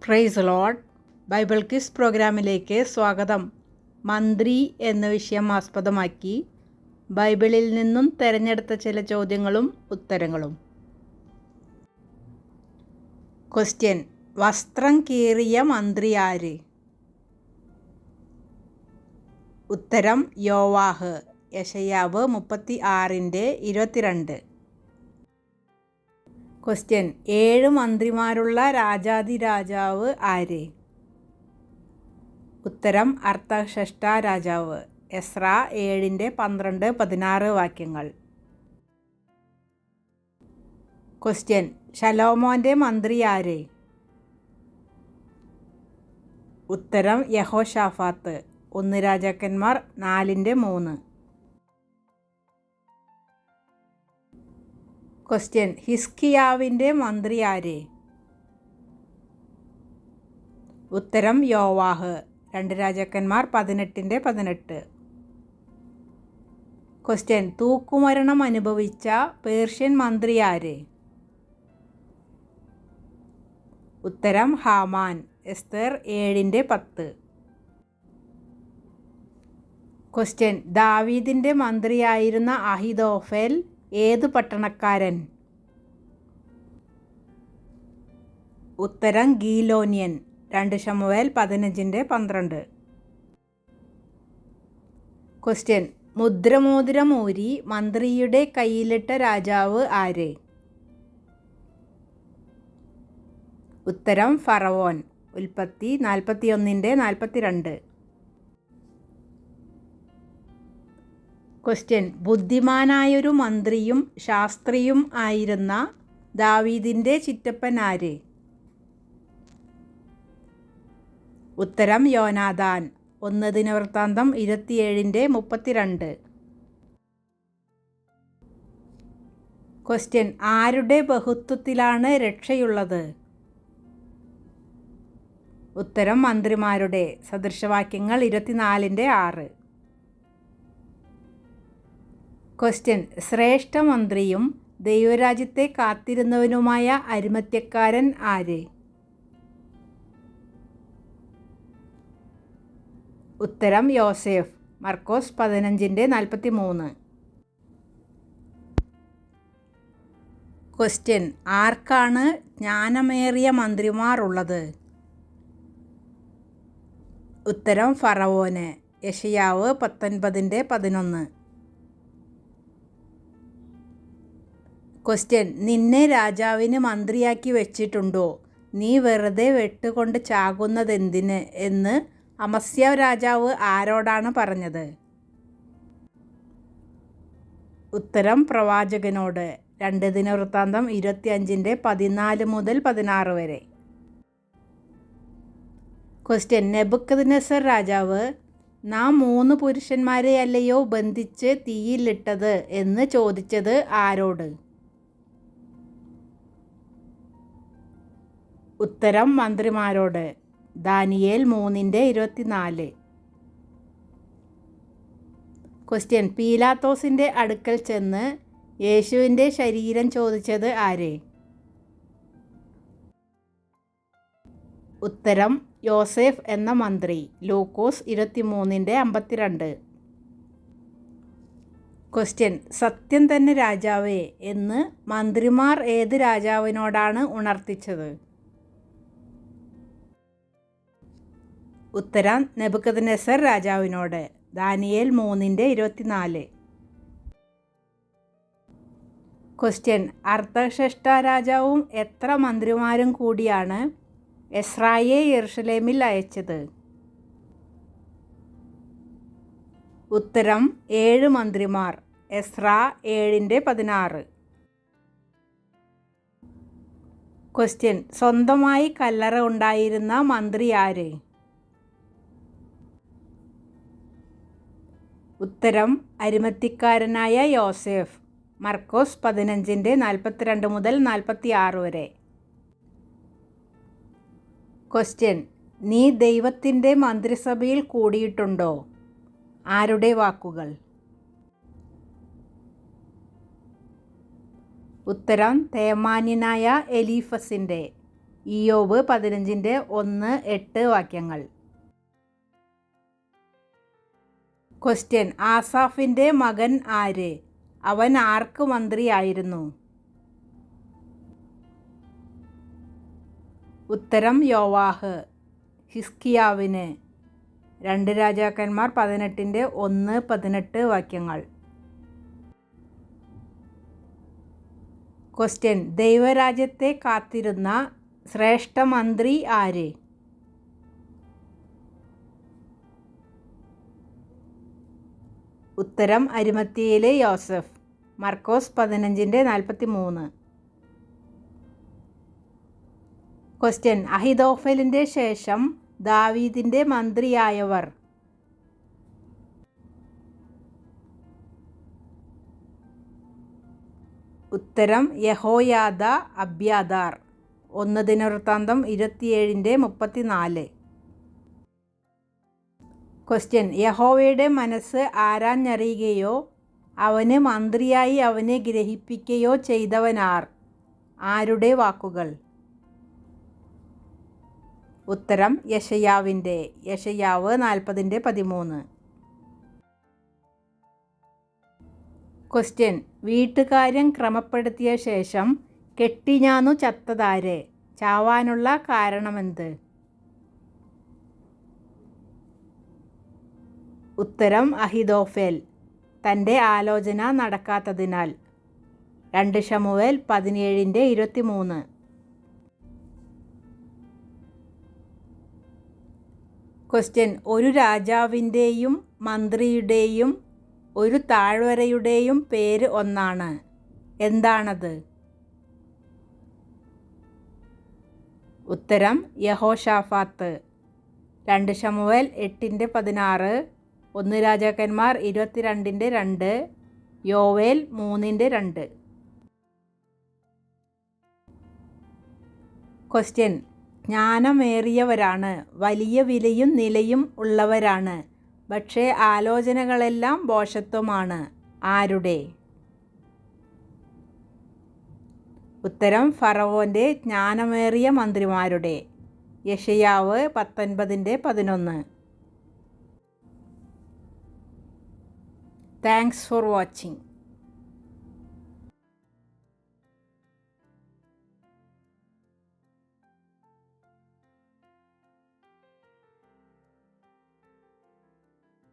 Praise Lord. Bible quiz പ്രോഗ്രാമിലേക്ക് സ്വാഗതം. മന്ത്രി എന്ന വിഷയം ആസ്പദമാക്കി ബൈബിളിൽ നിന്നും തിരഞ്ഞെടുത്ത ചില ചോദ്യങ്ങളും ഉത്തരങ്ങളും. ക്വസ്റ്റ്യൻ: വസ്ത്രം കീറിയ മന്ത്രി ആര്? ഉത്തരം: യോവാഹ്. യെശയ്യാവ് 36:22. ക്വസ്റ്റ്യൻ: 7 മന്ത്രിമാരുള്ള രാജാധിരാജാവ് ആര്? ഉത്തരം: അർത്തഹ്ഷഷ്ടാ രാജാവ്. എസ്രാ 7:12-16 വാക്യങ്ങൾ. ക്വസ്റ്റ്യൻ: ശലോമോന്റെ മന്ത്രി ആര്? ഉത്തരം: യഹോശാഫാത്ത്. 1 രാജാക്കന്മാർ 4:3. ക്വസ്റ്റ്യൻ: ഹിസ്കിയാവിൻ്റെ മന്ത്രി ആര്? ഉത്തരം: യോവാഹ്. 2 രാജാക്കന്മാർ 18:18. ക്വസ്റ്റ്യൻ: തൂക്കുമരണം അനുഭവിച്ച പേർഷ്യൻ മന്ത്രി ആര്? ഉത്തരം: ഹാമാൻ. എസ്തർ 7:10. ക്വസ്റ്റ്യൻ: ദാവീദിൻ്റെ മന്ത്രിയായിരുന്ന അഹിതോഫെൽ ഏത് പട്ടണക്കാരൻ? ഉത്തരം: ഗീലോന്യൻ. 2 ശമൂവേൽ 15:12. ക്വസ്റ്റ്യൻ: മുദ്രമോതിരം ഊരി മന്ത്രിയുടെ കയ്യിലിട്ട രാജാവ് ആര്? ഉത്തരം: ഫറവോൻ. ഉൽപ്പത്തി 41:42. ക്വസ്റ്റ്യൻ: ബുദ്ധിമാനായൊരു മന്ത്രിയും ശാസ്ത്രിയും ആയിരുന്ന ദാവീദിൻ്റെ ചിറ്റപ്പൻ ആര്? ഉത്തരം: യോനാഥാൻ. 1 ദിനവൃത്താന്തം 27:32. ക്വസ്റ്റ്യൻ: ആരുടെ ബഹുത്വത്തിലാണ് രക്ഷയുള്ളത്? ഉത്തരം: മന്ത്രിമാരുടെ. സദൃശവാക്യങ്ങൾ 24:6. ക്വസ്റ്റ്യൻ: ശ്രേഷ്ഠമന്ത്രിയും ദൈവരാജ്യത്തെ കാത്തിരുന്നവനുമായ അരിമത്യക്കാരൻ ആര്? ഉത്തരം: യോസേഫ്. മർക്കോസ് 15:43. ക്വസ്റ്റ്യൻ: ആർക്കാണ് ജ്ഞാനമേറിയ മന്ത്രിമാർ ഉള്ളത്? ഉത്തരം: ഫറവോന്. യെശയ്യാവ് 19:11. ക്വസ്റ്റ്യൻ: നിന്നെ രാജാവിന് മന്ത്രിയാക്കി വെച്ചിട്ടുണ്ടോ? നീ വെറുതെ വെട്ടുകൊണ്ട് ചാകുന്നതെന്തിന് എന്ന് അമസ്യാ രാജാവ് ആരോടാണ് പറഞ്ഞത്? ഉത്തരം: പ്രവാചകനോട്. 2 ദിനവൃത്താന്തം 25:14-16 വരെ. ക്വസ്റ്റ്യൻ: നെബൂഖദ്നേസർ രാജാവ് നാം 3 പുരുഷന്മാരെയല്ലയോ ബന്ധിച്ച് തീയിലിട്ടത് എന്ന് ചോദിച്ചത് ആരോട്? ഉത്തരം: മന്ത്രിമാരോട്. ദാനിയേൽ 3:24. ക്വസ്റ്റ്യൻ: പീലാത്തോസിൻ്റെ അടുക്കൽ ചെന്ന് യേശുവിൻ്റെ ശരീരം ചോദിച്ചത് ആര്? ഉത്തരം: യോസേഫ് എന്ന മന്ത്രി. ലൂക്കോസ് 23:52. ക്വസ്റ്റ്യൻ: സത്യം തന്നെ രാജാവേ എന്ന് മന്ത്രിമാർ ഏത് രാജാവിനോടാണ് ഉണർത്തിച്ചത്? ഉത്തരം: നെബൂഖദ്നേസർ രാജാവിനോട്. ദാനിയേൽ 3:24. ക്വസ്റ്റ്യൻ: അർത്തഹ്ഷഷ്ടാ രാജാവും എത്ര മന്ത്രിമാരും കൂടിയാണ് എസ്രായെ യെരുശലേമിൽ അയച്ചത്? ഉത്തരം: 7 മന്ത്രിമാർ. എസ്രാ 7:16. ക്വസ്റ്റ്യൻ: സ്വന്തമായി കല്ലറ ഉണ്ടായിരുന്ന മന്ത്രി ആര്? ഉത്തരം: അരിമത്തിക്കാരനായ യോസേഫ്. മർക്കോസ് 15:42-46 വരെ. ക്വസ്റ്റ്യൻ: നീ ദൈവത്തിൻ്റെ മന്ത്രിസഭയിൽ കൂടിയിട്ടുണ്ടോ? ആരുടെ വാക്കുകൾ? ഉത്തരം: തേമാന്യനായ എലീഫസിൻ്റെ. ഇയ്യോബ് 15:1-8 വാക്യങ്ങൾ. ക്വസ്റ്റ്യൻ: ആസാഫിൻ്റെ മകൻ ആര്? അവൻ ആർക്ക് മന്ത്രിയായിരുന്നു? ഉത്തരം: യോവാഹ്. ഹിസ്കിയാവിന്. 2 രാജാക്കന്മാർ 18:1-18 വാക്യങ്ങൾ. ക്വസ്റ്റ്യൻ: ദൈവരാജ്യത്തെ കാത്തിരുന്ന ശ്രേഷ്ഠ മന്ത്രി ആര്? ഉത്തരം: അരിമത്തിയയിലെ യോസഫ്. മർക്കോസ് 15:43. ക്വസ്റ്റ്യൻ: അഹിതോഫലിൻ്റെ ശേഷം ദാവീദിൻ്റെ മന്ത്രിയായവർ? ഉത്തരം: യഹോയാദ, അബ്യാഥാർ. 1 ദിനവൃത്താന്തം 27:34. ക്വസ്റ്റ്യൻ: യഹോവയുടെ മനസ്സ് ആരാഞ്ഞറിയുകയോ അവന് മന്ത്രിയായി അവനെ ഗ്രഹിപ്പിക്കുകയോ ചെയ്തവനാർ? ആരുടെ വാക്കുകൾ? ഉത്തരം: യെശയ്യാവിൻ്റെ. യെശയ്യാവ് 40:13. ക്വസ്റ്റ്യൻ: വീട്ടുകാര്യം ക്രമപ്പെടുത്തിയ ശേഷം കെട്ടിഞ്ഞാന്നു ചത്തതാര്? ചാവാനുള്ള കാരണമെന്ത്? ഉത്തരം: അഹിതോഫൽ. തൻ്റെ ആലോചന നടക്കാത്തതിനാൽ. 2 ശമൂവേൽ 17:23. ക്വസ്റ്റ്യൻ: ഒരു രാജാവിൻ്റെയും മന്ത്രിയുടെയും ഒരു താഴ്വരയുടെയും പേര് ഒന്നാണ്. എന്താണത്? ഉത്തരം: യഹോഷാഫാത്ത്. 2 ശമൂവേൽ 8:16, 1 രാജാക്കന്മാർ 22:2, യോവേൽ 3:2. ക്വസ്റ്റ്യൻ: ജ്ഞാനമേറിയവരാണ്, വലിയ വിലയും നിലയും ഉള്ളവരാണ്, പക്ഷേ ആലോചനകളെല്ലാം ഭോഷത്വമാണ്. ആരുടെ? ഉത്തരം: ഫറവോൻ്റെ ജ്ഞാനമേറിയ മന്ത്രിമാരുടെ. യെശയ്യാവ് 19:11. Thanks for watching.